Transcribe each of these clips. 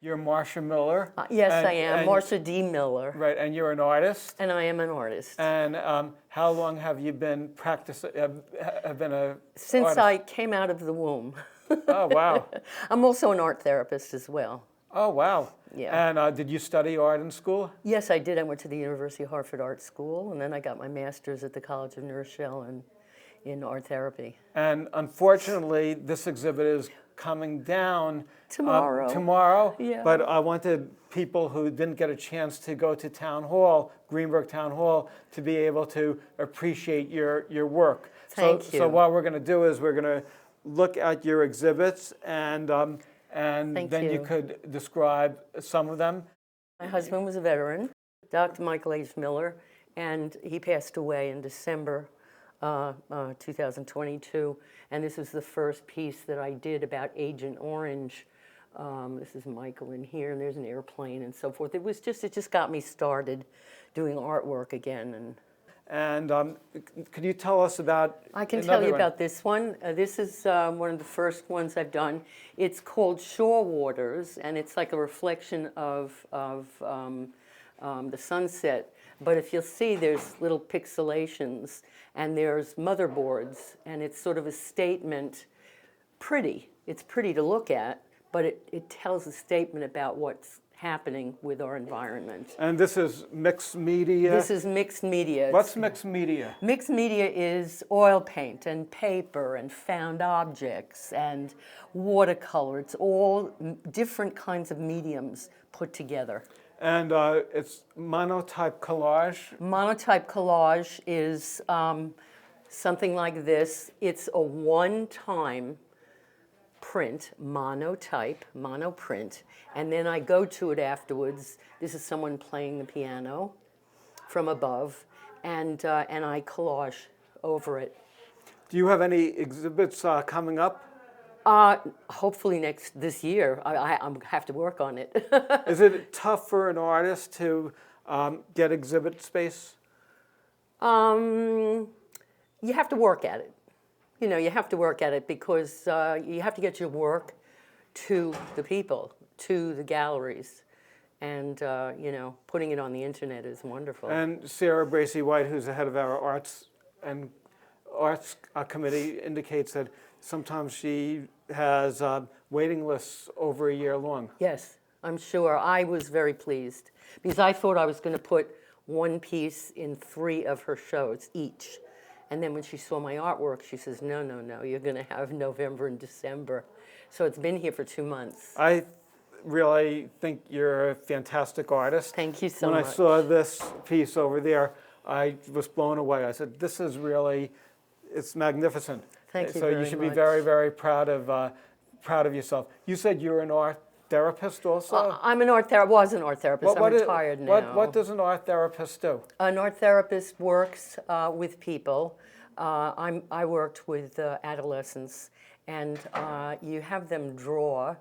You're Marcia Miller. Yes, I am. Marcia D. Miller. Right, and you're an artist. And I am an artist. And how long have you been practicing, have been a Since artist? I came out of the womb. Oh, wow. I'm also an art therapist as well. Oh, wow. Yeah. And did you study art in school? Yes, I did. I went to the University of Hartford Art School, and then I got my master's at the College of Nurse in art therapy. And unfortunately, this exhibit is coming down Tomorrow. Yeah. But I wanted people who didn't get a chance to go to Town Hall, Greenburgh Town Hall, to be able to appreciate your work. Thank you. So what we're going to do is we're going to look at your exhibits, and then you could describe some of them. My husband was a veteran, Dr. Michael H. Miller, and he passed away in December 2022. And this was the first piece that I did about Agent Orange. This is Michael in here, and there's an airplane and so forth. It just got me started doing artwork again. And could you tell us about I can tell you about this one. This is one of the first ones I've done. It's called Shore Waters, and it's like a reflection of the sunset. But if you'll see, there's little pixelations, and there's motherboards, and it's sort of a statement. It's pretty to look at, but it tells a statement about what's happening with our environment. And this is mixed media? This is mixed media. What's mixed media? Mixed media is oil paint and paper and found objects and watercolor. It's all different kinds of mediums put together. And it's monotype collage? Monotype collage is something like this. It's a one-time print, monoprint, and then I go to it afterwards. This is someone playing the piano from above, and I collage over it. Do you have any exhibits coming up? Hopefully this year. I have to work on it. Is it tough for an artist to get exhibit space? You have to work at it. You have to work at it because you have to get your work to the people, to the galleries. And, putting it on the internet is wonderful. And Sarah Bracey-White, who's the head of our arts committee, indicates that sometimes she has waiting lists over a year long. Yes, I'm sure. I was very pleased because I thought I was going to put one piece in 3 of her shows each. And then when she saw my artwork, she says, no, you're going to have November and December. So it's been here for 2 months. I really think you're a fantastic artist. Thank you so much. When I saw this piece over there, I was blown away. I said, this is really, it's magnificent. Thank you so very much. So you should be very, very proud of yourself. You said you're an art therapist also? I'm an art therapist. Was an art therapist. I'm retired now. What does an art therapist do? An art therapist works with people. I worked with adolescents, and you have them draw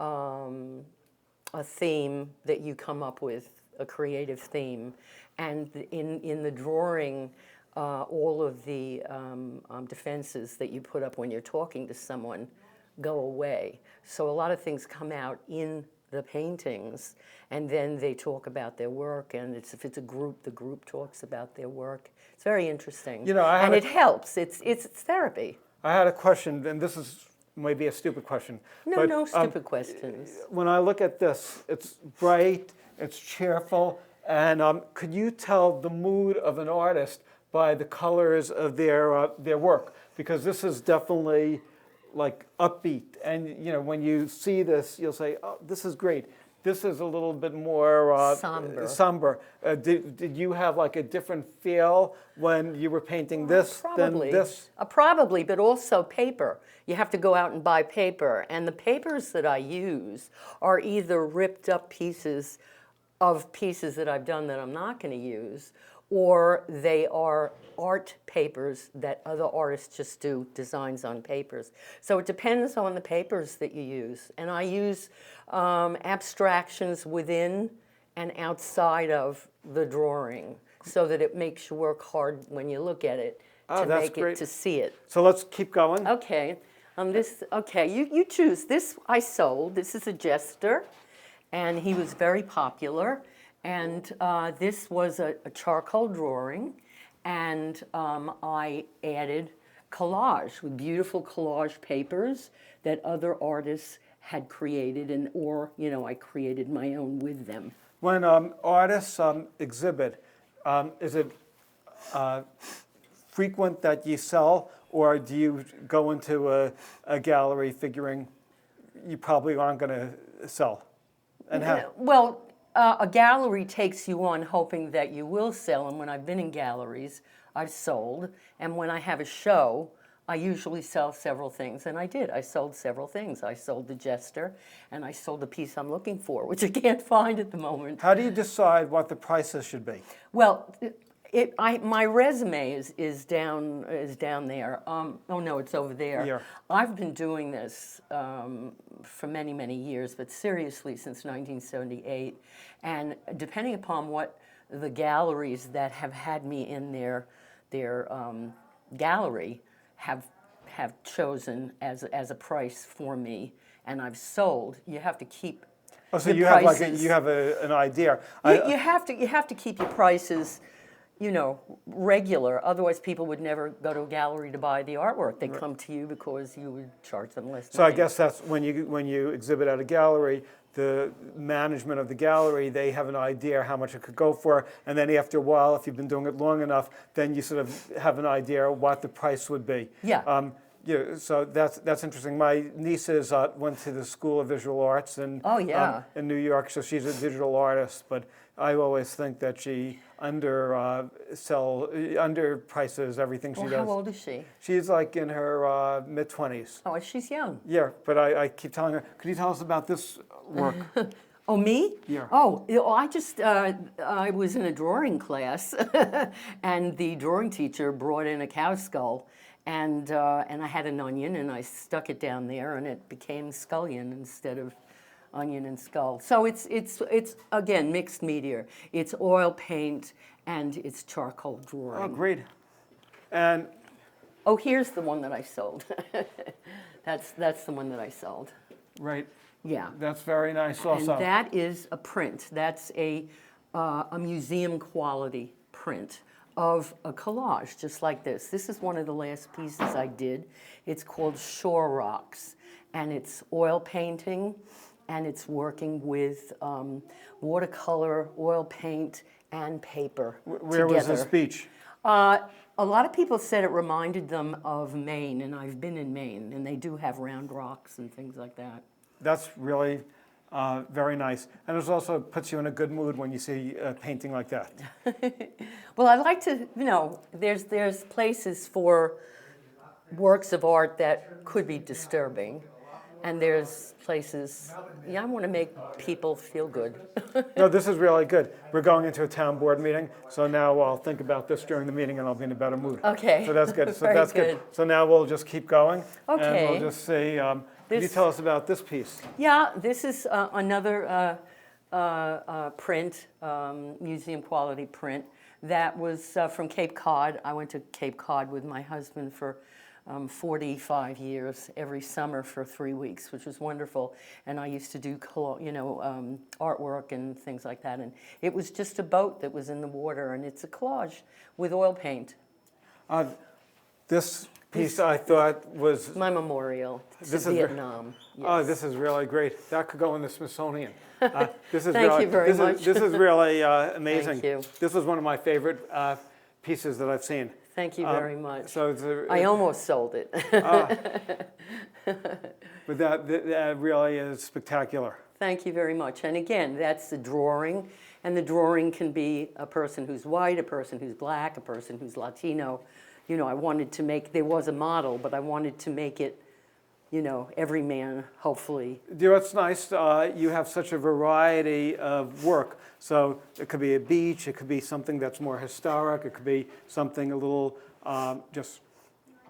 a theme that you come up with, a creative theme, and in the drawing, all of the defenses that you put up when you're talking to someone go away. So a lot of things come out in the paintings, and then they talk about their work, and if it's a group, the group talks about their work. It's very interesting. And it helps. It's therapy. I had a question, and this is maybe a stupid question. No stupid questions. When I look at this, it's bright, it's cheerful, and could you tell the mood of an artist by the colors of their work? Because this is definitely like upbeat, and when you see this, you'll say, "Oh, this is great." This is a little bit more somber. Did you have like a different feel when you were painting this than this? Probably, but also paper. You have to go out and buy paper, and the papers that I use are either ripped up pieces that I've done that I'm not going to use, or they are art papers that other artists just do designs on papers. So it depends on the papers that you use. And I use abstractions within and outside of the drawing so that it makes you work hard when you look at it to see it. So let's keep going. Okay. You choose. This I sold. This is a jester. and he was very popular. And this was a charcoal drawing, and I added collage with beautiful collage papers that other artists had created, and or I created my own with them. When artists exhibit, is it frequent that you sell, or do you go into a gallery figuring you probably aren't going to sell? And how? Well, a gallery takes you on hoping that you will sell, and when I've been in galleries, I've sold, and when I have a show, I usually sell several things, and I did. I sold several things. I sold the Jester, and I sold the piece I'm looking for, which I can't find at the moment. How do you decide what the prices should be? Well, my resume is down there. Oh no, it's over there. Yeah. I've been doing this for many, many years, but seriously since 1978. And depending upon what the galleries that have had me in their gallery have chosen as a price for me, and I've sold, you have to keep. Oh, so the you prices. have an idea. You have to keep your prices, regular. Otherwise, people would never go to a gallery to buy the artwork. They come to you because you would charge them less. So I guess that's when you exhibit at a gallery, the management of the gallery, they have an idea how much it could go for, and then after a while, if you've been doing it long enough, then you sort of have an idea what the price would be. Yeah. So that's interesting. My nieces went to the School of Visual Arts in New York, so she's a digital artist. But I always think that she underprices everything she does. How old is she? She's like in her mid-20s. Oh, she's young. Yeah, but I keep telling her, could you tell us about this work? Oh, me? Yeah. Oh, I was in a drawing class, and the drawing teacher brought in a cow skull, and I had an onion, and I stuck it down there, and it became scullion instead of onion and skull. So it's again mixed media. It's oil paint and it's charcoal drawing. Oh, great. And here's the one that I sold. That's the one that I sold. right. Yeah. That's very nice also. And that is a print. That's a museum quality print of a collage, just like this. This is one of the last pieces I did. It's called Shore Rocks, and it's oil painting, and it's working with watercolor, oil paint, and paper Where was this beach? A lot of people said it reminded them of Maine, and I've been in Maine, and they do have round rocks and things like that. That's really very nice. And it also puts you in a good mood when you see a painting like that. Well, I like to, there's places for works of art that could be disturbing, and there's places, I want to make people feel good. No, this is really good. We're going into a town board meeting, so now I'll think about this during the meeting and I'll be in a better mood. Okay. So that's good. So Very that's good. So now we'll just keep going. Okay. And we'll just see, could you tell us about this piece? Yeah, this is another print, museum quality print, that was from Cape Cod. I went to Cape Cod with my husband for 45 years, every summer for 3 weeks, which was wonderful. And I used to do, artwork and things like that. And it was just a boat that was in the water, and it's a collage with oil paint. This piece I thought was... My memorial to Vietnam. Yes. Oh, this is really great. That could go in the Smithsonian. This is Thank you very much. This is really amazing. Thank you. This was one of my favorite pieces that I've seen. Thank you very much. So I almost sold it. But that really is spectacular. Thank you very much. And again, that's the drawing. And the drawing can be a person who's white, a person who's black, a person who's Latino. I wanted to make, there was a model, but I wanted to make it, every man, hopefully. It's nice. You have such a variety of work. So it could be a beach, it could be something that's more historic, it could be something a little just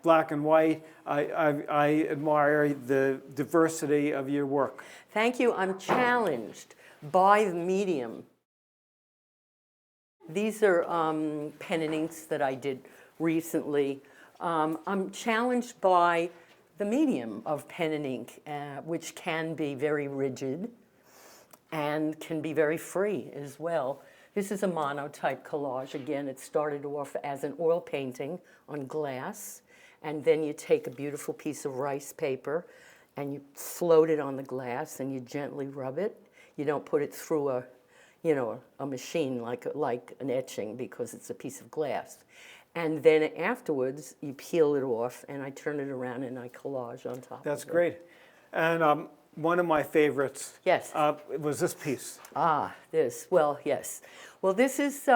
black and white. I admire the diversity of your work. Thank you. I'm challenged by the medium. These are pen and inks that I did recently. I'm challenged by the medium of pen and ink, which can be very rigid. and can be very free as well. This is a monotype collage. Again, it started off as an oil painting on glass, and then you take a beautiful piece of rice paper and you float it on the glass and you gently rub it. You don't put it through a machine like an etching because it's a piece of glass. And then afterwards, you peel it off, and I turn it around and I collage on top of it. That's great. And one of my favorites Yes. was this piece. This. Well, yes. Well, this is,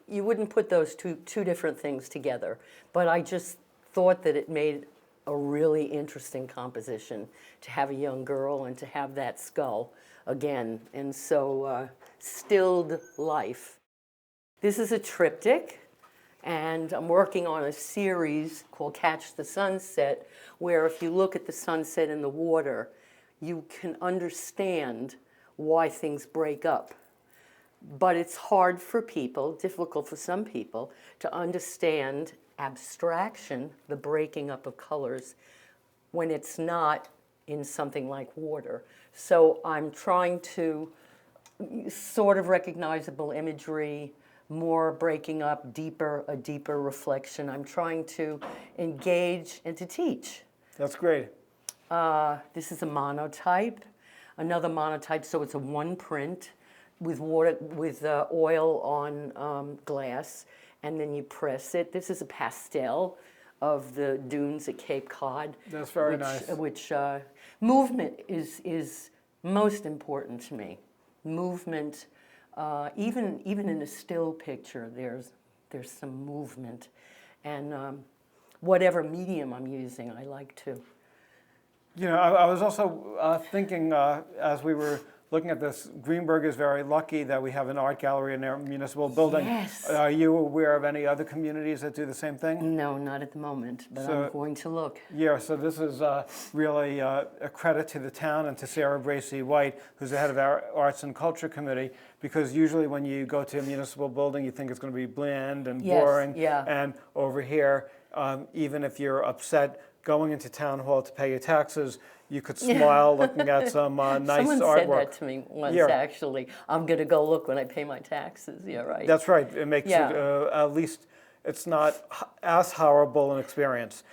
you wouldn't put those two different things together, but I just thought that it made a really interesting composition to have a young girl and to have that skull again. And so, stilled life. This is a triptych, and I'm working on a series called Catch the Sunset, where if you look at the sunset in the water, you can understand why things break up. But it's hard for people, difficult for some people, to understand abstraction, the breaking up of colors, when it's not in something like water. So I'm trying to sort of recognizable imagery, more breaking up, a deeper reflection. I'm trying to engage and to teach. That's great. This is a monotype, another monotype, so it's a one print with water, with oil on glass, and then you press it. This is a pastel of the dunes at Cape Cod. That's very nice. Which movement is most important to me. Movement. Even in a still picture, there's some movement, and whatever medium I'm using, I like to. You know, I was also thinking as we were looking at this, Greenburgh is very lucky that we have an art gallery in their municipal building. Yes. Are you aware of any other communities that do the same thing? No, not at the moment, but So- I'm going to look. Yeah, so this is really a credit to the town and to Sarah Bracy White, who's the head of our Arts and Culture Committee, because usually when you go to a municipal building, you think it's going to be bland and Yes, boring. yeah. And over here, even if you're upset going into town hall to pay your taxes, you could smile looking at some nice Someone artwork. said that to me once, Yeah. actually. I'm going to go look when I pay my taxes. Yeah, right. That's right. It makes Yeah. it, at least it's not as horrible an experience.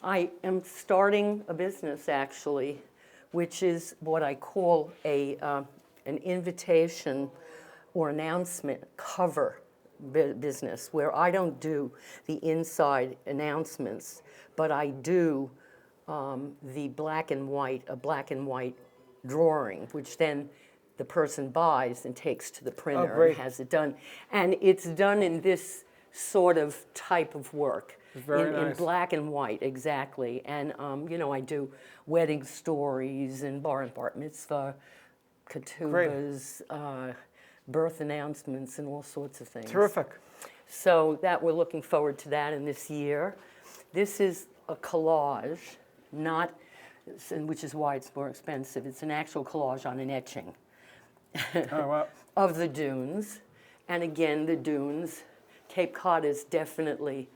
I am starting a business, actually, which is what I call an invitation or announcement cover business, where I don't do the inside announcements, but I do the black and white, a black and white drawing, which then the person buys and takes to the printer great. and has it done. And it's done in this sort of type of work. Very in nice. black and white, exactly. And, you know, I do wedding stories and bar and bat mitzvah, ketubas, birth announcements, and all sorts of things. Terrific. So that we're looking forward to that in this year. This is a collage, not, which is why it's more expensive. It's an actual collage on an etching Oh, wow. of the dunes. And again, the dunes. Cape Cod is definitely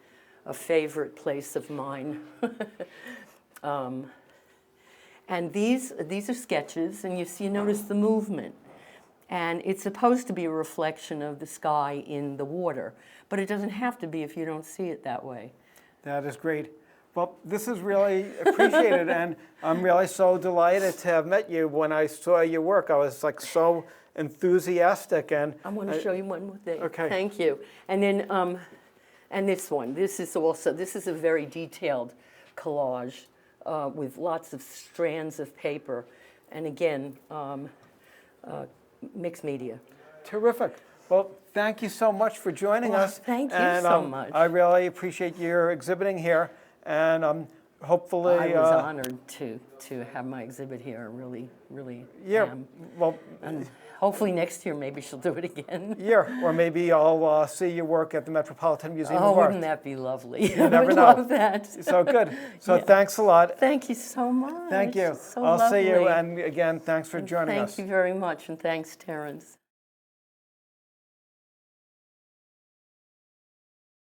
a favorite place of mine. And these are sketches, and you notice the movement. And it's supposed to be a reflection of the sky in the water, but it doesn't have to be if you don't see it that way. That is great. Well, this is really appreciated, and I'm really so delighted to have met you. When I saw your work, I was like so enthusiastic, and I want to show you one more thing. Okay. Thank you. And then, and this one. This is a very detailed collage with lots of strands of paper, and again, mixed media. Terrific. Well, thank you so much for joining us. Thank you and, so much. I really appreciate your exhibiting here, and hopefully. I was honored to have my exhibit here. Really Yeah. am. Well. And hopefully next year maybe she'll do it again. Yeah, or maybe I'll see your work at the Metropolitan Museum Oh, of Art. wouldn't that be lovely? You never I would know. love that. So good. So Yeah. thanks a lot. Thank you so much. Thank you. So I'll see you, lovely. and again, thanks for joining us. Thank you very much, and thanks, Terrence.